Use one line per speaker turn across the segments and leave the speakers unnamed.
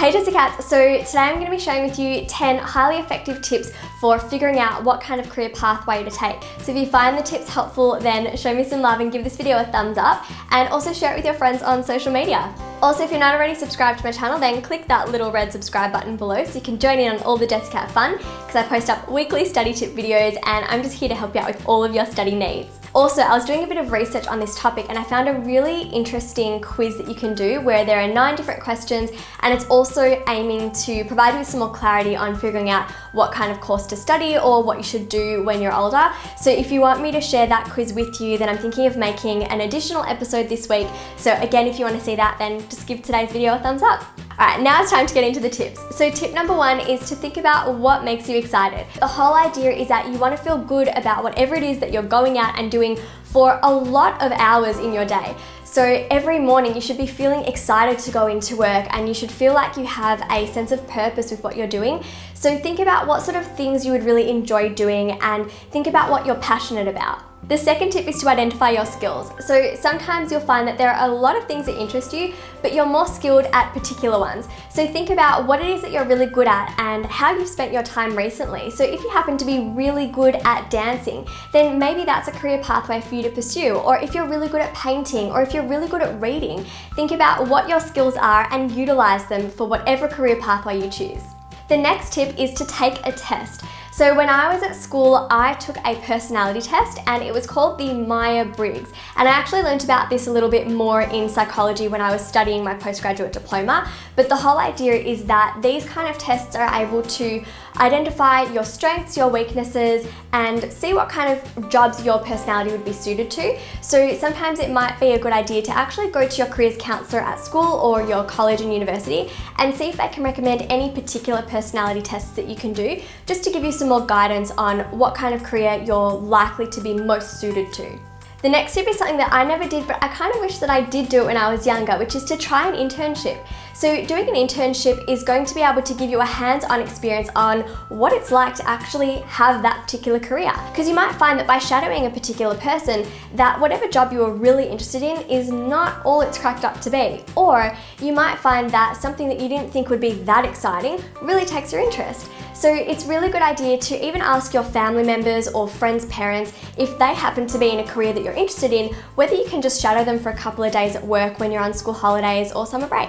Hey Jessicats, so today I'm going to be sharing with you 10 highly effective tips for figuring out what kind of career pathway to take. So if you find the tips helpful, then show me some love and give this video a thumbs up, and also share it with your friends on social media. Also, if you're not already subscribed to my channel, then click that little red subscribe button below so you can join in on all the Jessicat fun, because I post up weekly study tip videos and I'm just here to help you out with all of your study needs. Also, I was doing a bit of research on this topic and I found a really interesting quiz that you can do where there are 9 different questions, and it's also aiming to provide you with some more clarity on figuring out what kind of course to study or what you should do when you're older. So if you want me to share that quiz with you, then I'm thinking of making an additional episode this week. So again, if you want to see that, then just give today's video a thumbs up. Alright, now it's time to get into the tips. So tip number 1 is to think about what makes you excited. The whole idea is that you want to feel good about whatever it is that you're going out and doing for a lot of hours in your day. So every morning you should be feeling excited to go into work, and you should feel like you have a sense of purpose with what you're doing. So think about what sort of things you would really enjoy doing and think about what you're passionate about. The second tip is to identify your skills. So sometimes you'll find that there are a lot of things that interest you, but you're more skilled at particular ones. So think about what it is that you're really good at and how you've spent your time recently. So if you happen to be really good at dancing, then maybe that's a career pathway for you to pursue. Or if you're really good at painting, or if you're really good at reading, think about what your skills are and utilize them for whatever career pathway you choose. The next tip is to take a test. So when I was at school, I took a personality test and it was called the Myers-Briggs. And I actually learned about this a little bit more in psychology when I was studying my postgraduate diploma. But the whole idea is that these kind of tests are able to identify your strengths, your weaknesses, and see what kind of jobs your personality would be suited to. So sometimes it might be a good idea to actually go to your careers counsellor at school or your college and university and see if they can recommend any particular personality tests that you can do, just to give you some more guidance on what kind of career you're likely to be most suited to. The next tip is something that I never did, but I kind of wish that I did do it when I was younger, which is to try an internship. So doing an internship is going to be able to give you a hands-on experience on what it's like to actually have that particular career. Because you might find that by shadowing a particular person, that whatever job you are really interested in is not all it's cracked up to be. Or you might find that something that you didn't think would be that exciting really takes your interest. So it's a really good idea to even ask your family members or friends' parents if they happen to be in a career that you're interested in, whether you can just shadow them for a couple of days at work when you're on school holidays or summer break.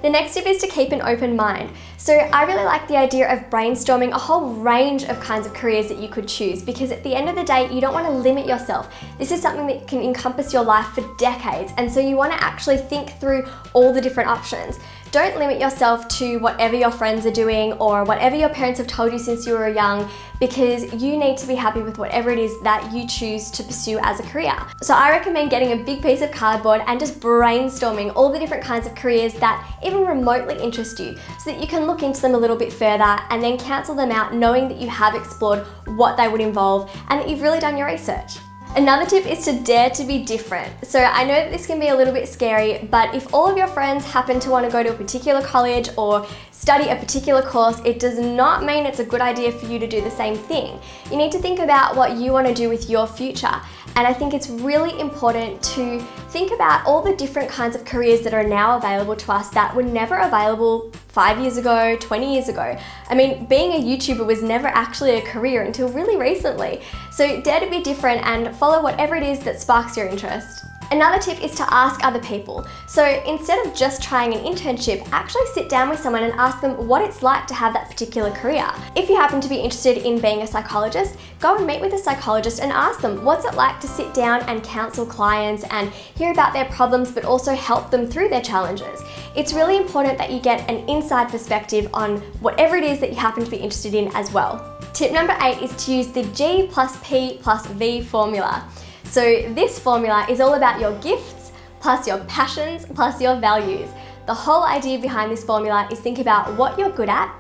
The next tip is to keep an open mind. So I really like the idea of brainstorming a whole range of kinds of careers that you could choose, because at the end of the day, you don't want to limit yourself. This is something that can encompass your life for decades, and so you want to actually think through all the different options. Don't limit yourself to whatever your friends are doing or whatever your parents have told you since you were young, because you need to be happy with whatever it is that you choose to pursue as a career. So I recommend getting a big piece of cardboard and just brainstorming all the different kinds of careers that even remotely interest you, so that you can look into them a little bit further and then cancel them out knowing that you have explored what they would involve and that you've really done your research. Another tip is to dare to be different. So I know that this can be a little bit scary, but if all of your friends happen to want to go to a particular college or study a particular course, it does not mean it's a good idea for you to do the same thing. You need to think about what you want to do with your future. And I think it's really important to think about all the different kinds of careers that are now available to us that were never available 5 years ago, 20 years ago. I mean, being a YouTuber was never actually a career until really recently. So dare to be different and follow whatever it is that sparks your interest. Another tip is to ask other people. So instead of just trying an internship, actually sit down with someone and ask them what it's like to have that particular career. If you happen to be interested in being a psychologist, go and meet with a psychologist and ask them what's it like to sit down and counsel clients and hear about their problems, but also help them through their challenges. It's really important that you get an inside perspective on whatever it is that you happen to be interested in as well. Tip number 8 is to use the G+P+V formula. So this formula is all about your gifts, plus your passions, plus your values. The whole idea behind this formula is think about what you're good at,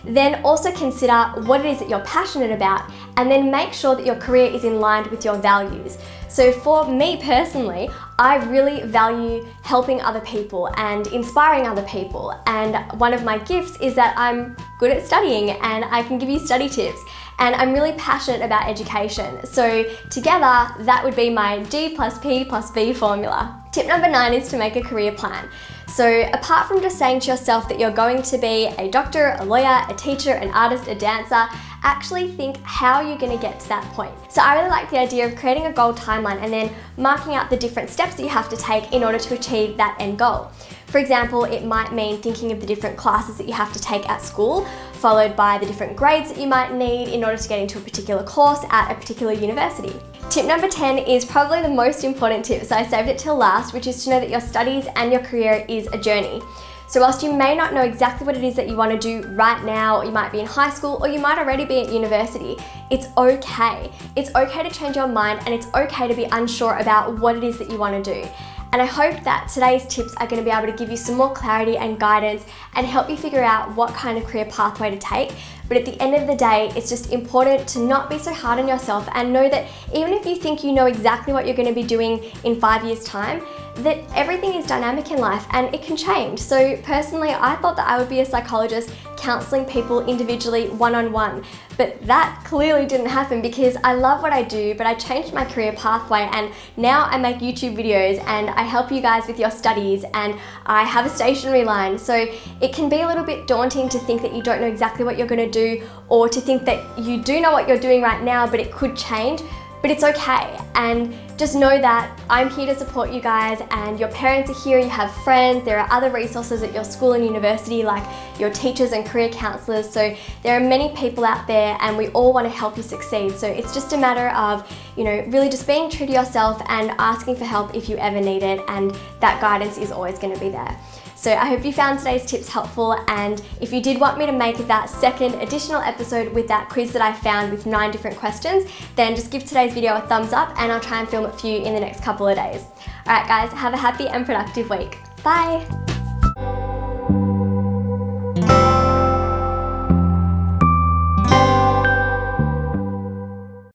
then also consider what it is that you're passionate about, and then make sure that your career is in line with your values. So for me personally, I really value helping other people and inspiring other people. And one of my gifts is that I'm good at studying and I can give you study tips. And I'm really passionate about education. So together, that would be my D plus P plus B formula. Tip number 9 is to make a career plan. So apart from just saying to yourself that you're going to be a doctor, a lawyer, a teacher, an artist, a dancer, actually think how you're going to get to that point. So I really like the idea of creating a goal timeline and then marking out the different steps that you have to take in order to achieve that end goal. For example, it might mean thinking of the different classes that you have to take at school, followed by the different grades that you might need in order to get into a particular course at a particular university. Tip number 10 is probably the most important tip, so I saved it till last, which is to know that your studies and your career is a journey. So whilst you may not know exactly what it is that you want to do right now, or you might be in high school, or you might already be at university, it's okay. It's okay to change your mind, and it's okay to be unsure about what it is that you want to do. And I hope that today's tips are going to be able to give you some more clarity and guidance and help you figure out what kind of career pathway to take. But at the end of the day, it's just important to not be so hard on yourself and know that even if you think you know exactly what you're going to be doing in 5 years' time, that everything is dynamic in life and it can change. So personally, I thought that I would be a psychologist counseling people individually one-on-one, but that clearly didn't happen because I love what I do, but I changed my career pathway and now I make YouTube videos and I help you guys with your studies and I have a stationery line. So it can be a little bit daunting to think that you don't know exactly what you're going to do, or to think that you do know what you're doing right now, but it could change. But it's okay, and just know that I'm here to support you guys, and your parents are here, you have friends, there are other resources at your school and university like your teachers and career counsellors, so there are many people out there and we all want to help you succeed. So it's just a matter of, really just being true to yourself and asking for help if you ever need it, and that guidance is always going to be there. So I hope you found today's tips helpful, and if you did want me to make that second additional episode with that quiz that I found with 9 different questions, then just give today's video a thumbs up and I'll try and film it for you in the next couple of days. Alright guys, have a happy and productive week. Bye!